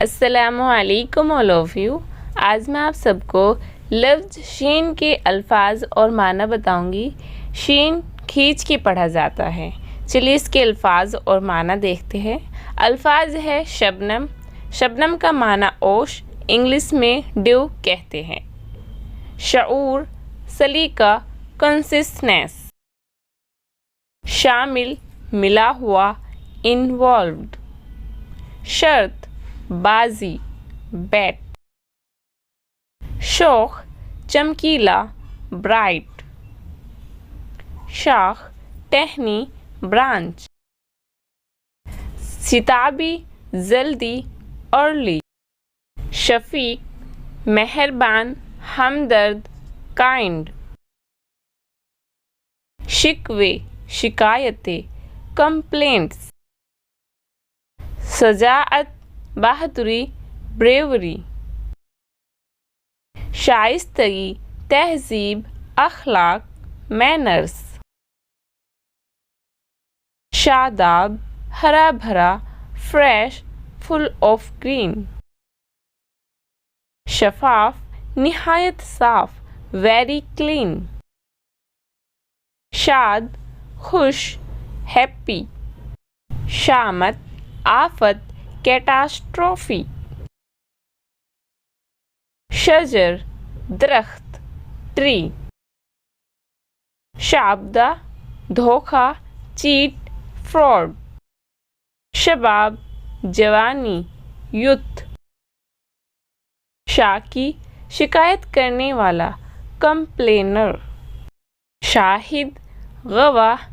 السلام علیکم all of you. آج میں آپ سب کو لفظ شین کے الفاظ اور معنی بتاؤں گی. شین کھینچ کے پڑھا جاتا ہے. چلیے اس کے الفاظ اور معنی دیکھتے ہیں. الفاظ ہے شبنم. شبنم کا معنی اوش، انگلش میں ڈیو کہتے ہیں. شعور، سلیقہ، کنسسٹنس. شامل، ملا ہوا، انوالوڈ. شرط، بازی، بیٹ. شوخ، چمکیلا، برائٹ. شاخ، ٹہنی، برانچ. شتابی، جلدی، ارلی. شفیق، مہربان، ہمدرد، کائنڈ. شکوے، شکایتیں، کمپلینٹس. شجاعت، بہادری، بریوری. شائستگی، تہذیب، اخلاق، مینرز. شاداب، ہرا بھرا، فریش، فل آف گرین. شفاف، نہایت صاف، ویری کلین. شاد، خوش، ہیپی. شامت، آفت، کیٹاسٹروفی. شجر، درخت، ٹری. شابدہ، دھوکہ، چیٹ، فراڈ. شباب، جوانی، یوتھ. شاکی، شکایت کرنے والا، کمپلینر. شاہد، گواہ،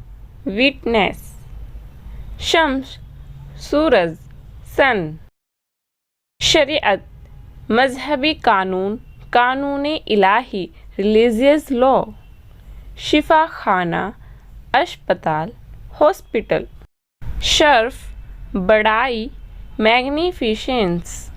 وٹنس. شمس، سورج، سن. شریعت، مذہبی قانون، قانون الہی، ریلیجیس لا. شفا خانہ، اسپتال، ہاسپٹل. شرف، بڑائی، میگنیفیشنس.